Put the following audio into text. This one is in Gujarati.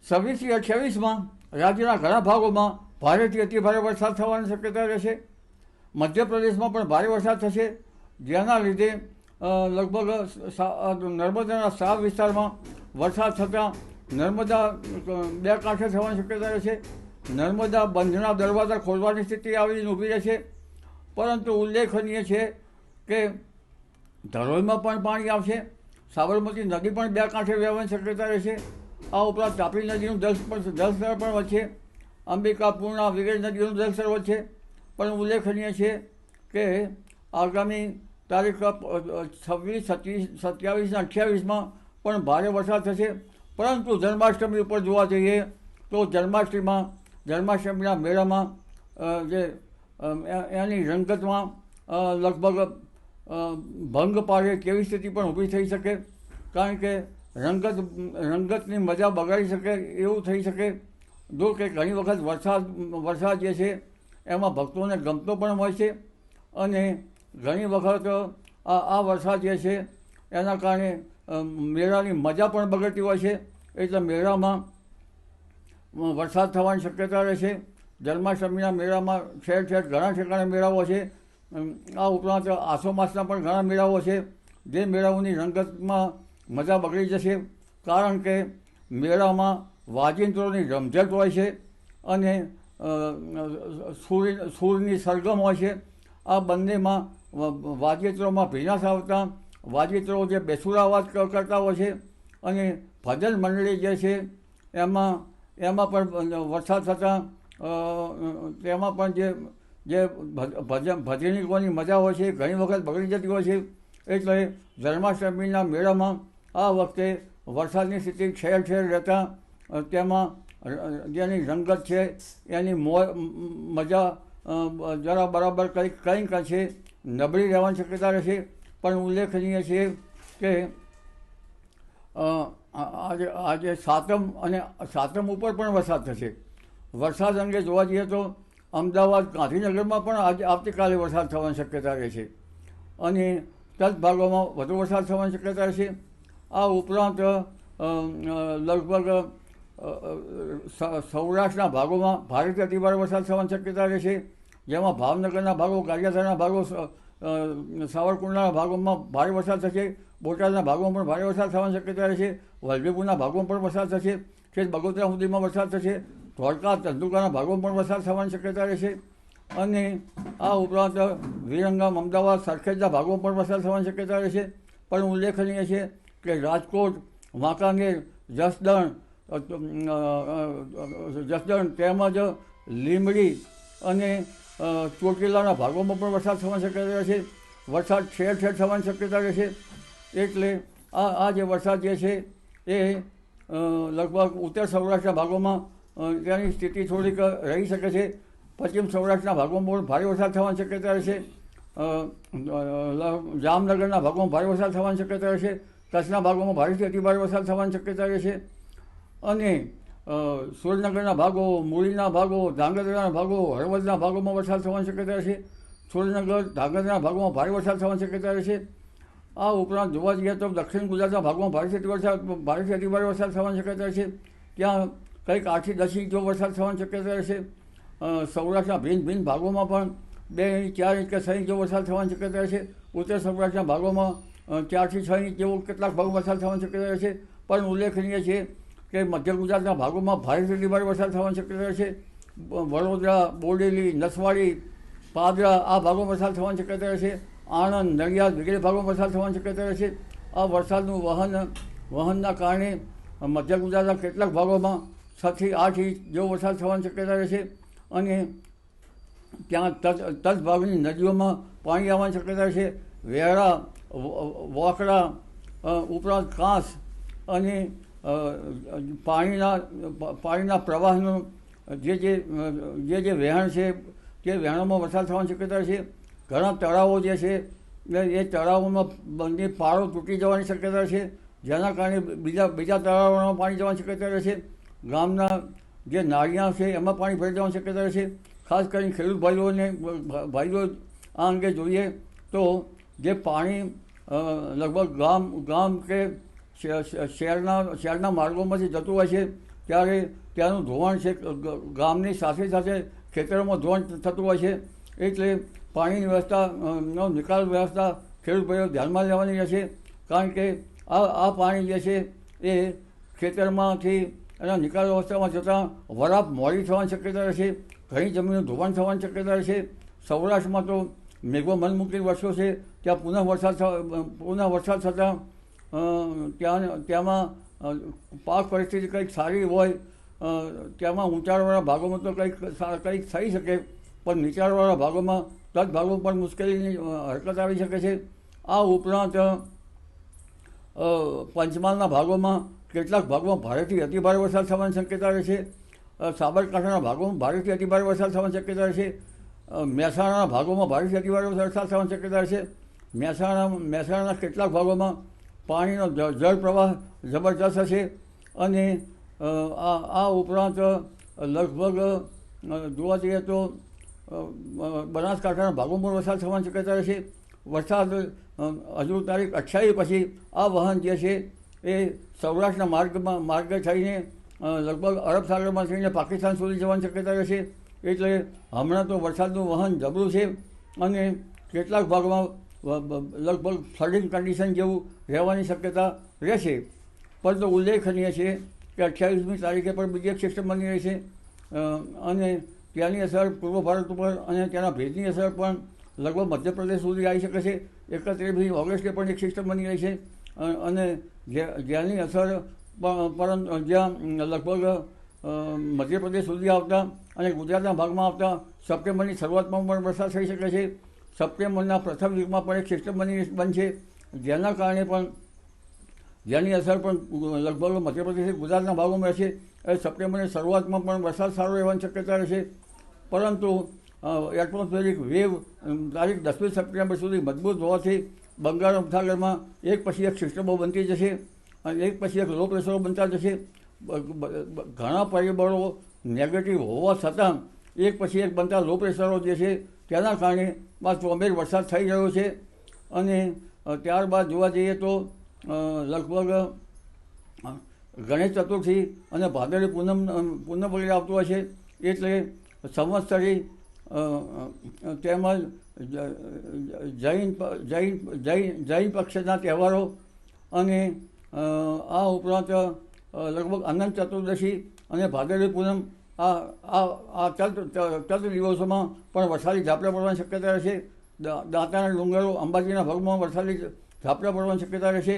26થી 28માં રાજ્યના ઘણા ભાગોમાં ભારેથી અતિભારે વરસાદ થવાની શક્યતા રહેશે. મધ્યપ્રદેશમાં પણ ભારે વરસાદ થશે, જેના લીધે લગભગ નર્મદાના સાવ વિસ્તારમાં વરસાદ થતાં નર્મદા બે કાંઠે થવાની શક્યતા રહેશે. નર્મદા બંધના દરવાજા ખોલવાની સ્થિતિ આવીને ઊભી રહેશે. પરંતુ ઉલ્લેખનીય છે કે ધરોઈમાં પણ પાણી આવશે. સાબરમતી નદી પણ બે કાંઠે વહેવાની શક્યતા રહેશે. આ ઉપરાંત તાપી નદીનું જળસ્તર પણ વધશે. અંબિકા, પૂર્ણા વગેરે નદીઓનું જળસ્તર વધશે. પણ ઉલ્લેખનીય છે કે આગામી તારીખ 26, 27, 27 અને 28માં પણ ભારે વરસાદ થશે. પરંતુ જન્માષ્ટમી ઉપર જોવા જઈએ તો જન્માષ્ટમીના મેળામાં એની રંગતમાં લગભગ ભંગ પાડે તેવી સ્થિતિ પણ ઊભી થઈ શકે. કારણ કે રંગતની મજા બગાડી શકે એવું થઈ શકે. જો કે ઘણી વખત વરસાદ જે છે એમાં ભક્તોને ગમતો પણ હોય છે, અને ઘણી વખત આ વરસાદ જે છે એના કારણે મેળાની મજા પણ બગડતી હોય છે. એટલે મેળામાં વરસાદ થવાની શક્યતા રહેશે. જન્માષ્ટમીના મેળામાં ઠેર ઘણા ઠેકાણે મેળાઓ છે. આ ઉપરાંત આસો માસના પણ ઘણા મેળાઓ છે, જે મેળાઓની રંગતમાં મજા બગડી જશે. કારણ કે મેળામાં વાજિંત્રોની રમઝટ હોય છે અને સૂરની સરગમ હોય છે. આ બંનેમાં વાજિંત્રોમાં ભીનાશ આવતા વાજિંત્રો જે બેસુરા અવાજ કરતા હોય છે, અને ભજન મંડળી જે છે એમાં પણ વરસાદ થતાં તેમાં પણ જે ભજનીકોની મજા હોય છે ઘણી વખત બગડી જતી હોય છે. એટલે જન્માષ્ટમીના મેળામાં આ વખતે વરસાદની સ્થિતિ ઠેર રહેતા તેમાં જેની રંગત છે એની મજા જરા બરાબર કંઈક છે નબળી રહેવાની શક્યતા રહેશે. પણ ઉલ્લેખનીય છે કે આજે સાતમ ઉપર પણ વરસાદ થશે. વરસાદ અંગે જોવા જઈએ તો અમદાવાદ, ગાંધીનગરમાં પણ આવતીકાલે વરસાદ થવાની શક્યતા રહે છે, અને તટ ભાગોમાં વધુ વરસાદ થવાની શક્યતા રહેશે. આ ઉપરાંત લગભગ સૌરાષ્ટ્રના ભાગોમાં ભારેથી અતિભારે વરસાદ થવાની શક્યતા રહેશે. જેમાં ભાવનગરના ભાગો, ગારિયાધારના ભાગો, સાવરકુંડલાના ભાગોમાં ભારે વરસાદ થશે. બોટાદના ભાગોમાં પણ ભારે વરસાદ થવાની શક્યતા રહેશે. વલભીપુરના ભાગોમાં પણ વરસાદ થશે. છેક બગોદરા સુધીમાં વરસાદ થશે. ધોળકા, ધંધુકાના ભાગોમાં પણ વરસાદ થવાની શક્યતા રહેશે. અને આ ઉપરાંત વિરંગામ, અમદાવાદ, સરખેજના ભાગોમાં પણ વરસાદ થવાની શક્યતા રહેશે. પણ ઉલ્લેખનીય છે કે રાજકોટ, વાંકાનેર, જસદણ તેમજ લીંબડી અને ચોટીલાના ભાગોમાં પણ વરસાદ થવાની શક્યતા રહેશે. વરસાદ ઠેર થવાની શક્યતા રહેશે. એટલે આ જે વરસાદ જે છે એ લગભગ ઉત્તર સૌરાષ્ટ્રના ભાગોમાં તેની સ્થિતિ થોડીક રહી શકે છે. પશ્ચિમ સૌરાષ્ટ્રના ભાગોમાં પણ ભારે વરસાદ થવાની શક્યતા રહેશે. જામનગરના ભાગોમાં ભારે વરસાદ થવાની શક્યતા રહેશે. કચ્છના ભાગોમાં ભારેથી અતિભારે વરસાદ થવાની શક્યતા રહેશે. અને સુરેન્દ્રનગરના ભાગો, મૂળીના ભાગો, ધાંગધ્રાના ભાગો, હળવદના ભાગોમાં વરસાદ થવાની શક્યતા રહેશે. સુરેન્દ્રનગર, ધાંગધ્રાના ભાગોમાં ભારે વરસાદ થવાની શક્યતા રહેશે. આ ઉપરાંત જોવા જઈએ તો દક્ષિણ ગુજરાતના ભાગોમાં ભારેથી અતિભારે વરસાદ થવાની શક્યતા રહેશે. ત્યાં કંઈક 8 થી 10 ઇંચ જેવો વરસાદ થવાની શક્યતા રહેશે. સૌરાષ્ટ્રના ભિન્ન ભાગોમાં પણ 2 ઇંચ, 4 ઇંચ કે 6 ઇંચ જેવો વરસાદ થવાની શક્યતા રહેશે. ઉત્તર સૌરાષ્ટ્રના ભાગોમાં 4 થી 6 ઇંચ જેવો કેટલાક ભાગોમાં વરસાદ થવાની શક્યતા રહેશે. પણ ઉલ્લેખનીય છે કે મધ્ય ગુજરાતના ભાગોમાં ભારેથી અતિભારે વરસાદ થવાની શક્યતા રહેશે. વડોદરા, બોડેલી, નસવાડી, પાદરા આ ભાગોમાં વરસાદ થવાની શક્યતા રહેશે. આણંદ, નડિયાદ વગેરે ભાગોમાં વરસાદ થવાની શક્યતા રહેશે. આ વરસાદનું વહનના કારણે મધ્ય ગુજરાતના કેટલાક ભાગોમાં 6 થી 8 ઇંચ જેવો વરસાદ થવાની શક્યતા રહેશે. અને ત્યાં તટ ભાગની નદીઓમાં પાણી આવવાની શક્યતા રહેશે. વેરા, વોકડા ઉપરાંત કાંસ અને પાણીના પ્રવાહનું જે વહેણ છે તે વહેણોમાં વરસાદ થવાની શક્યતા રહેશે. ઘણા તળાવો જે છે એ તળાવોમાં બંને પાળો તૂટી જવાની શક્યતા રહેશે, જેના કારણે બીજા તળાવોમાં પાણી જવાની શક્યતા રહેશે. ગામના જે નાળિયા છે એમાં પાણી ભરી જવાની શક્યતા રહેશે. ખાસ કરીને ખેડૂત ભાઈઓ આ અંગે જોઈએ તો જે પાણી લગભગ ગામ કે શહેરના માર્ગોમાંથી જતું હોય છે ત્યારે ત્યાંનું ધોવાણ છે ગામની સાથે સાથે ખેતરોમાં ધોવાણ થતું હોય છે. એટલે પાણીની વ્યવસ્થા નો નિકાલ વ્યવસ્થા ખેડૂત ભાઈઓ ધ્યાનમાં લેવાની રહેશે. કારણ કે આ પાણી જે છે એ ખેતરમાંથી એના નિકાલ વ્યવસ્થામાં જતાં વરાપ મોડી થવાની શક્યતા રહેશે. ઘણી જમીનો ધોવાણ થવાની શક્યતા રહેશે. સૌરાષ્ટ્રમાં તો મેઘો મનમુક્તિ વર્ષો છે, ત્યાં પુનઃ વરસાદ થતાં ત્યાંમાં પાક પરિસ્થિતિ કંઈક સારી હોય, ત્યાંમાં ઊંચાણવાળા ભાગોમાં તો કંઈક થઈ શકે, પણ નીચાણવાળા ભાગોમાં તદ ભાગો પર મુશ્કેલીની હરકત આવી શકે છે. આ ઉપરાંત પંચમહાલના ભાગોમાં કેટલાક ભાગોમાં ભારેથી અતિભારે વરસાદ થવાની શક્યતા રહેશે. સાબરકાંઠાના ભાગોમાં ભારેથી અતિભારે વરસાદ થવાની શક્યતા રહેશે. મહેસાણાના ભાગોમાં ભારેથી અતિભારે વરસાદ થવાની શક્યતા રહેશે. મહેસાણાના કેટલાક ભાગોમાં પાણીનો જળ પ્રવાહ જબરજસ્ત હશે. અને આ ઉપરાંત લગભગ જોવા જઈએ તો બનાસકાંઠાના ભાગોમાં વરસાદ થવાની શક્યતા રહેશે. વરસાદ હજુ તારીખ 28 પછી આ વહન જે છે એ સૌરાષ્ટ્રના માર્ગે થઈને લગભગ અરબ સાગરમાં થઈને પાકિસ્તાન સુધી જવાની શક્યતા રહેશે. એટલે હમણાં તો વરસાદનું વહન જબરું છે અને કેટલાક ભાગમાં લગભગ ફ્લડિંગ કન્ડિશન જેવું રહેવાની શક્યતા રહેશે. પરંતુ ઉલ્લેખનીય છે કે 28મી તારીખે પણ બીજી એક સિસ્ટમ બની રહી છે અને ત્યાંની અસર પૂર્વ ભારત ઉપર અને ત્યાંના ભેજની અસર પણ લગભગ મધ્યપ્રદેશ સુધી આવી શકે છે. 31મી ઓગસ્ટે પણ એક સિસ્ટમ બની રહી છે અને જ્યાંની અસર જ્યાં લગભગ મધ્યપ્રદેશ સુધી આવતા અને ગુજરાતના ભાગમાં આવતા સપ્ટેમ્બરની શરૂઆતમાં પણ વરસાદ થઈ શકે છે. સપ્ટેમ્બરના પ્રથમ વીકમાં પણ એક સિસ્ટમ બનશે, જેના કારણે પણ જેની અસર પણ લગભગ મધ્યપ્રદેશ ગુજરાતના ભાગોમાં રહેશે. સપ્ટેમ્બરની શરૂઆતમાં પણ વરસાદ સારો રહેવાની શક્યતા રહેશે. પરંતુ એટમોસ્ફેરિક વેવ તારીખ 10મી સપ્ટેમ્બર સુધી મજબૂત હોવાથી બંગાળ ઉપસાગરમાં એક પછી એક સિસ્ટમો બનતી જશે અને એક પછી એક લો પ્રેશરો બનતા જશે. ઘણા પરિબળો નેગેટિવ હોવા છતાં એક પછી એક બનતા લો પ્રેશરો જે છે તેના કારણે ચોમેર વરસાદ થઈ રહ્યો છે. અને ત્યારબાદ જોવા જઈએ તો લગભગ ગણેશ ચતુર્થી અને ભાદરવી પૂનમ વગેરે આવતું હોય છે. એટલે સંવત્સરી તેમજ જૈન પક્ષના તહેવારો અને આ ઉપરાંત લગભગ અનંત ચતુર્દશી અને ભાદરવી પૂનમ આ ચત દિવસોમાં પણ વરસાદી ઝાપટા પડવાની શક્યતા રહેશે. દાંતાના ડુંગરો અંબાજીના ભાગમાં વરસાદી ઝાપટા પડવાની શક્યતા રહેશે.